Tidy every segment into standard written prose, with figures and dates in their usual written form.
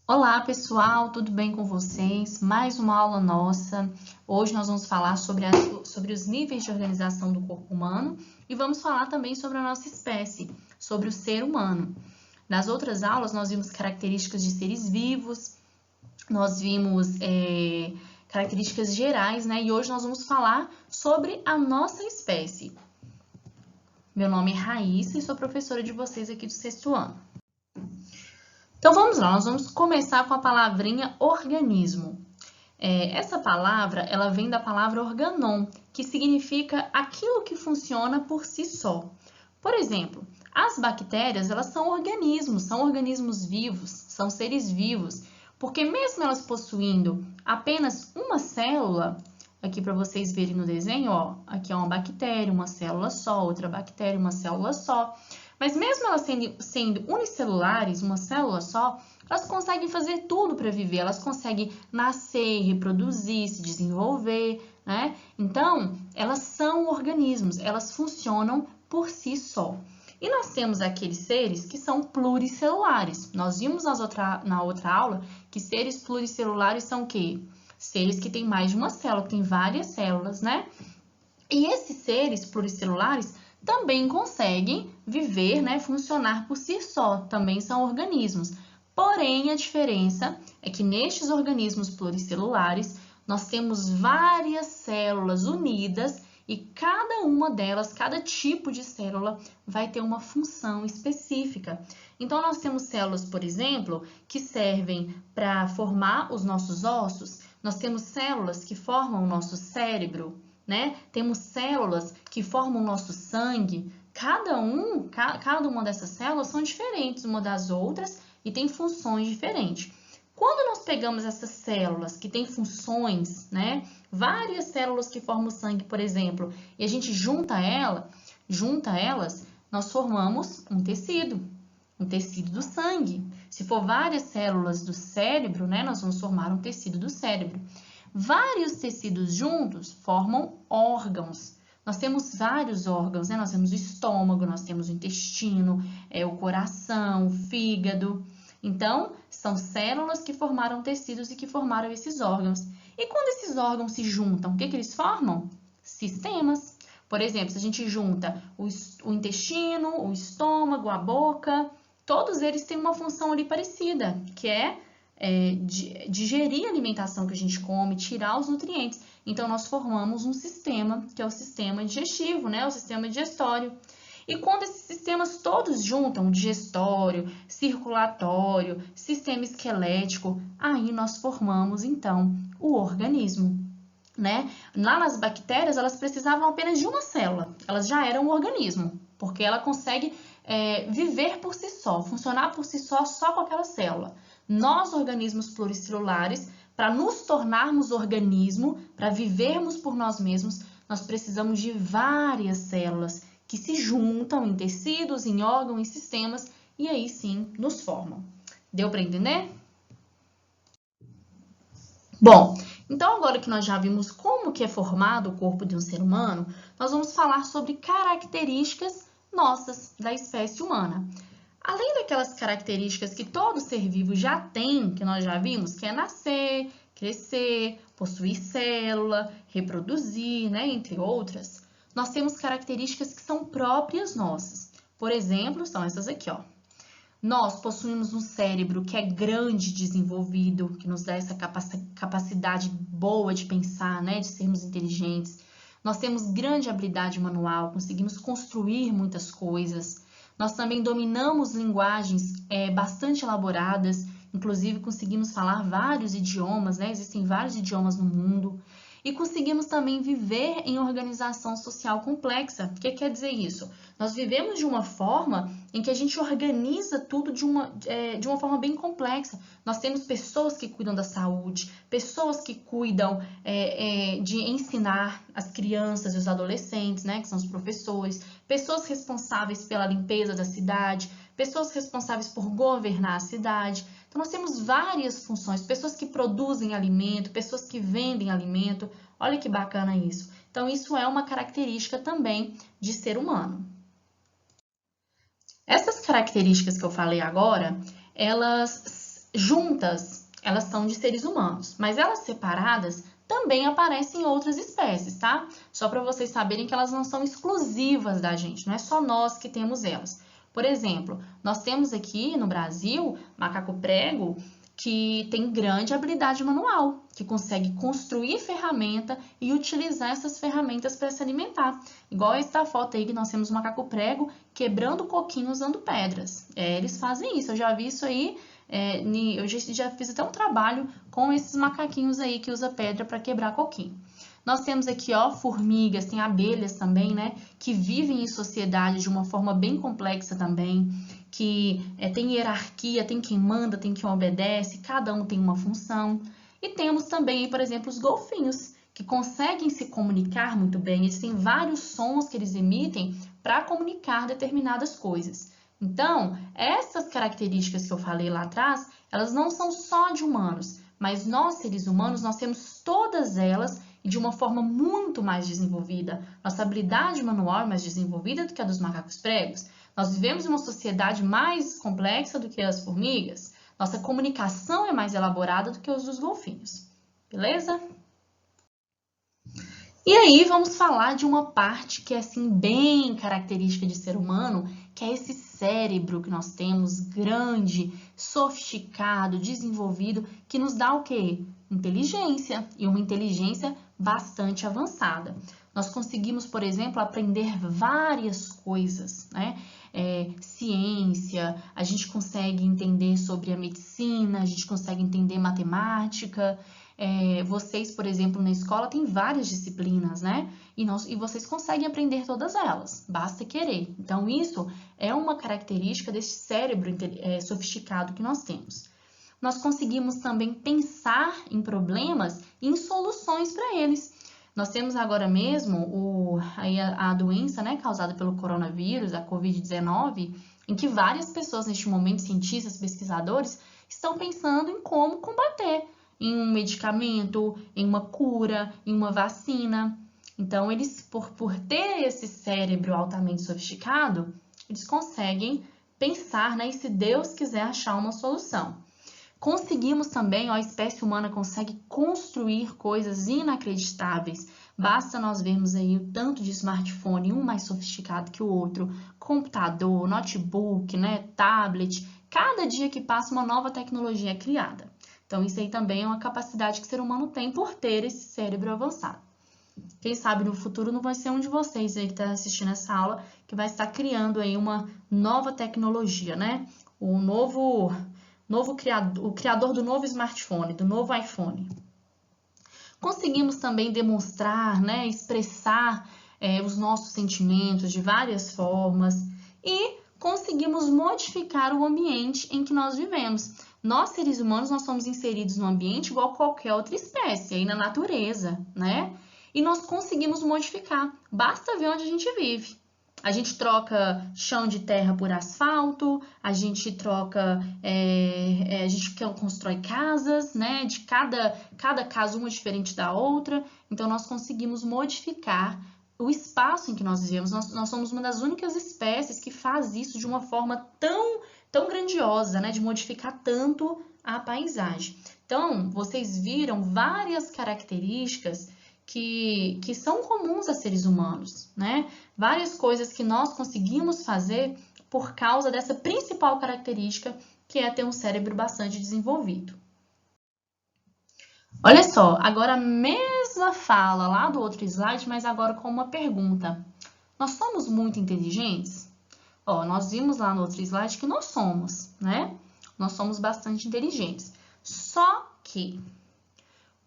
Olá, pessoal, tudo bem com vocês? Mais uma aula nossa. Hoje nós vamos falar sobre os níveis de organização do corpo humano e vamos falar também sobre a nossa espécie, sobre o ser humano. Nas outras aulas, nós vimos características de seres vivos, nós vimos características gerais, né? E hoje nós vamos falar sobre a nossa espécie. Meu nome é Raíssa e sou professora de vocês aqui do sexto ano. Então vamos lá, nós vamos começar com a palavrinha organismo. Essa palavra, ela vem da palavra organon, que significa aquilo que funciona por si só. Por exemplo, as bactérias, elas são organismos vivos, são seres vivos, porque mesmo elas possuindo apenas uma célula, aqui para vocês verem no desenho, ó, aqui é uma bactéria, uma célula só, outra bactéria, uma célula só. Mas mesmo elas sendo unicelulares, uma célula só, elas conseguem fazer tudo para viver, elas conseguem nascer, reproduzir, se desenvolver, né? Então, elas são organismos, elas funcionam por si só. E nós temos aqueles seres que são pluricelulares. Nós vimos na outra aula que seres pluricelulares são o quê? Seres que têm mais de uma célula, que têm várias células, né? E esses seres pluricelulares também conseguem viver, né, funcionar por si só, também são organismos. Porém, a diferença é que nestes organismos pluricelulares, nós temos várias células unidas e cada uma delas, cada tipo de célula, vai ter uma função específica. Então, nós temos células, por exemplo, que servem para formar os nossos ossos, nós temos células que formam o nosso cérebro, né? Temos células que formam o nosso sangue. Cada uma dessas células são diferentes uma das outras e tem funções diferentes. Quando nós pegamos essas células que têm funções, né? Várias células que formam o sangue, por exemplo, e a gente junta elas, nós formamos um tecido do sangue. Se for várias células do cérebro, né? Nós vamos formar um tecido do cérebro. Vários tecidos juntos formam órgãos. Nós temos vários órgãos, né? Nós temos o estômago, nós temos o intestino, o coração, o fígado. Então, são células que formaram tecidos e que formaram esses órgãos. E quando esses órgãos se juntam, o que eles formam? Sistemas. Por exemplo, se a gente junta o intestino, o estômago, a boca, todos eles têm uma função ali parecida, que é digerir a alimentação que a gente come, tirar os nutrientes. Então, nós formamos um sistema, que é o sistema digestivo, né? O sistema digestório. E quando esses sistemas todos juntam, digestório, circulatório, sistema esquelético, aí nós formamos, então, o organismo, né? Lá nas bactérias, elas precisavam apenas de uma célula. Elas já eram um organismo, porque ela consegue viver por si só, funcionar por si só com aquela célula. Nós, organismos pluricelulares, para nos tornarmos organismo, para vivermos por nós mesmos, nós precisamos de várias células que se juntam em tecidos, em órgãos, em sistemas e aí sim nos formam. Deu para entender? Bom, então agora que nós já vimos como que é formado o corpo de um ser humano, nós vamos falar sobre características nossas da espécie humana. Além daquelas características que todo ser vivo já tem, que nós já vimos, que é nascer, crescer, possuir célula, reproduzir, né, entre outras, nós temos características que são próprias nossas. Por exemplo, são essas aqui, ó. Nós possuímos um cérebro que é grande, desenvolvido, que nos dá essa capacidade boa de pensar, né, de sermos inteligentes. Nós temos grande habilidade manual, conseguimos construir muitas coisas. Nós também dominamos linguagens bastante elaboradas, inclusive conseguimos falar vários idiomas, né? Existem vários idiomas no mundo. E conseguimos também viver em organização social complexa. O que quer dizer isso? Nós vivemos de uma forma em que a gente organiza tudo de uma forma bem complexa. Nós temos pessoas que cuidam da saúde, pessoas que cuidam de ensinar as crianças e os adolescentes, né, que são os professores, pessoas responsáveis pela limpeza da cidade, pessoas responsáveis por governar a cidade. Então, nós temos várias funções, pessoas que produzem alimento, pessoas que vendem alimento. Olha que bacana isso. Então, isso é uma característica também de ser humano. Essas características que eu falei agora, elas juntas, elas são de seres humanos, mas elas separadas também aparecem em outras espécies, tá? Só para vocês saberem que elas não são exclusivas da gente, não é só nós que temos elas. Por exemplo, nós temos aqui no Brasil macaco prego que tem grande habilidade manual, que consegue construir ferramenta e utilizar essas ferramentas para se alimentar. Igual esta foto aí que nós temos o macaco prego quebrando coquinho usando pedras. Eles fazem isso, eu já vi isso aí, eu já fiz até um trabalho com esses macaquinhos aí que usa pedra para quebrar coquinho. Nós temos aqui, ó, formigas, tem abelhas também, né, que vivem em sociedade de uma forma bem complexa também, que tem hierarquia, tem quem manda, tem quem obedece, cada um tem uma função. E temos também, por exemplo, os golfinhos, que conseguem se comunicar muito bem, eles têm vários sons que eles emitem para comunicar determinadas coisas. Então, essas características que eu falei lá atrás, elas não são só de humanos, mas nós, seres humanos, nós temos todas elas e de uma forma muito mais desenvolvida. Nossa habilidade manual é mais desenvolvida do que a dos macacos pregos. Nós vivemos em uma sociedade mais complexa do que as formigas. Nossa comunicação é mais elaborada do que os dos golfinhos. Beleza? E aí vamos falar de uma parte que é assim bem característica de ser humano, que é esse cérebro que nós temos, grande, sofisticado, desenvolvido, que nos dá o quê? Inteligência, e uma inteligência bastante avançada. Nós conseguimos, por exemplo, aprender várias coisas, né? Ciência, a gente consegue entender sobre a medicina, a gente consegue entender matemática. Vocês, por exemplo, na escola tem várias disciplinas, né? E vocês conseguem aprender todas elas, basta querer. Então, isso é uma característica desse cérebro sofisticado que nós temos. Nós conseguimos também pensar em problemas e em soluções para eles. Nós temos agora mesmo a doença, né, causada pelo coronavírus, a Covid-19, em que várias pessoas neste momento, cientistas, pesquisadores, estão pensando em como combater, em um medicamento, em uma cura, em uma vacina. Então, eles, por ter esse cérebro altamente sofisticado, eles conseguem pensar, né, e se Deus quiser achar uma solução. Conseguimos também, a espécie humana consegue construir coisas inacreditáveis. Basta nós vermos aí o tanto de smartphone, um mais sofisticado que o outro, computador, notebook, né, tablet. Cada dia que passa uma nova tecnologia é criada. Então, isso aí também é uma capacidade que o ser humano tem por ter esse cérebro avançado. Quem sabe no futuro não vai ser um de vocês aí que está assistindo essa aula que vai estar criando aí uma nova tecnologia, né? O criador do novo smartphone, do novo iPhone. Conseguimos também demonstrar, né, expressar os nossos sentimentos de várias formas e conseguimos modificar o ambiente em que nós vivemos. Nós, seres humanos, nós somos inseridos no ambiente igual qualquer outra espécie, aí na natureza, né? E nós conseguimos modificar, basta ver onde a gente vive. A gente troca chão de terra por asfalto, a gente constrói casas, né? De cada casa uma diferente da outra. Então, nós conseguimos modificar o espaço em que nós vivemos. Nós somos uma das únicas espécies que faz isso de uma forma tão grandiosa, né? De modificar tanto a paisagem. Então, vocês viram várias características que são comuns a seres humanos, né? Várias coisas que nós conseguimos fazer por causa dessa principal característica, que é ter um cérebro bastante desenvolvido. Olha só, agora a mesma fala lá do outro slide, mas agora com uma pergunta. Nós somos muito inteligentes? Ó, nós vimos lá no outro slide que nós somos, né? Nós somos bastante inteligentes. Só que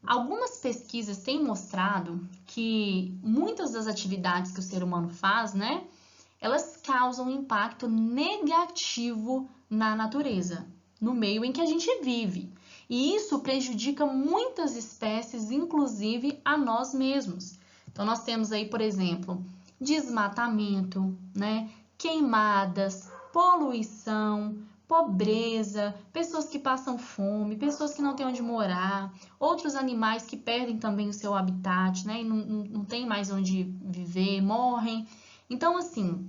algumas pesquisas têm mostrado que muitas das atividades que o ser humano faz, né, elas causam um impacto negativo na natureza, no meio em que a gente vive. E isso prejudica muitas espécies, inclusive a nós mesmos. Então, nós temos aí, por exemplo, desmatamento, né, queimadas, poluição, pobreza, pessoas que passam fome, pessoas que não têm onde morar, outros animais que perdem também o seu habitat, né? E não tem mais onde viver, morrem. Então, assim,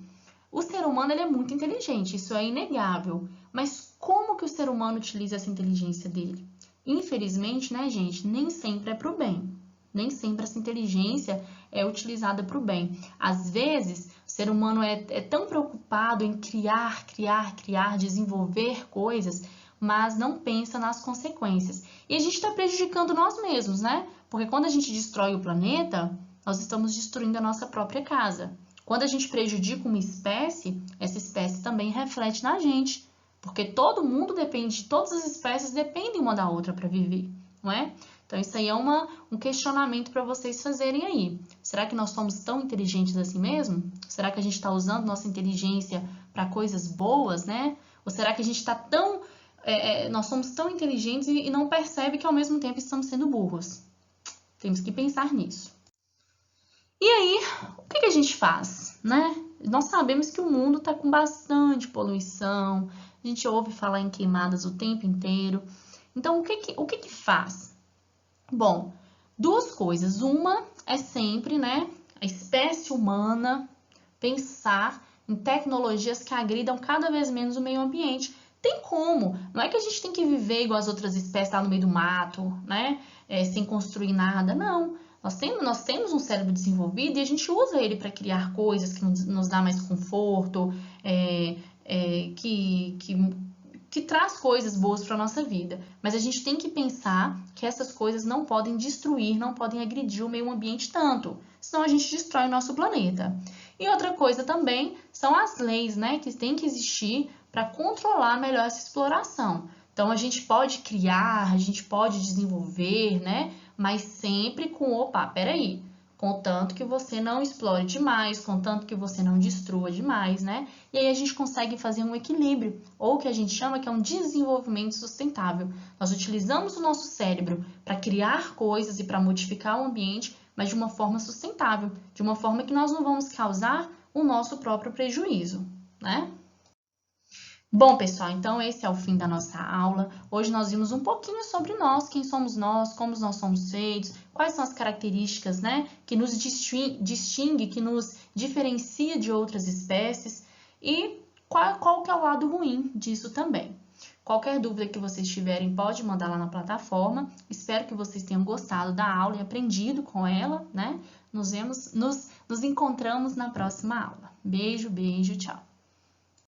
o ser humano ele é muito inteligente, isso é inegável. Mas como que o ser humano utiliza essa inteligência dele? Infelizmente, né, gente, nem sempre é para o bem. Nem sempre essa inteligência é utilizada para o bem. Às vezes, o ser humano é tão preocupado em criar, desenvolver coisas, mas não pensa nas consequências. E a gente está prejudicando nós mesmos, né? Porque quando a gente destrói o planeta, nós estamos destruindo a nossa própria casa. Quando a gente prejudica uma espécie, essa espécie também reflete na gente. Porque todo mundo depende, todas as espécies dependem uma da outra para viver, não é? Então, isso aí é um questionamento para vocês fazerem aí. Será que nós somos tão inteligentes assim mesmo? Será que a gente está usando nossa inteligência para coisas boas, né? Ou será que a gente está tão... nós somos tão inteligentes e não percebe que ao mesmo tempo estamos sendo burros? Temos que pensar nisso. E aí, o que a gente faz, né? Nós sabemos que o mundo está com bastante poluição, a gente ouve falar em queimadas o tempo inteiro. Então, o que faz? Bom, duas coisas. Uma é sempre, né, a espécie humana pensar em tecnologias que agridam cada vez menos o meio ambiente. Tem como. Não é que a gente tem que viver igual as outras espécies lá no meio do mato, né, sem construir nada. Não. Nós temos um cérebro desenvolvido e a gente usa ele para criar coisas que nos dá mais conforto, que traz coisas boas para a nossa vida. Mas a gente tem que pensar que essas coisas não podem destruir, não podem agredir o meio ambiente tanto, senão a gente destrói o nosso planeta. E outra coisa também são as leis, né, que tem que existir para controlar melhor essa exploração. Então, a gente pode criar, a gente pode desenvolver, né, mas sempre com, opa, peraí, contanto que você não explore demais, contanto que você não destrua demais, né? E aí a gente consegue fazer um equilíbrio, ou o que a gente chama que é um desenvolvimento sustentável. Nós utilizamos o nosso cérebro para criar coisas e para modificar o ambiente, mas de uma forma sustentável, de uma forma que nós não vamos causar o nosso próprio prejuízo, né? Bom, pessoal, então esse é o fim da nossa aula. Hoje nós vimos um pouquinho sobre nós, quem somos nós, como nós somos feitos, quais são as características, né, que nos distingue, que nos diferencia de outras espécies e qual que é o lado ruim disso também. Qualquer dúvida que vocês tiverem, pode mandar lá na plataforma. Espero que vocês tenham gostado da aula e aprendido com ela, né? Nos encontramos na próxima aula. Beijo, beijo, tchau!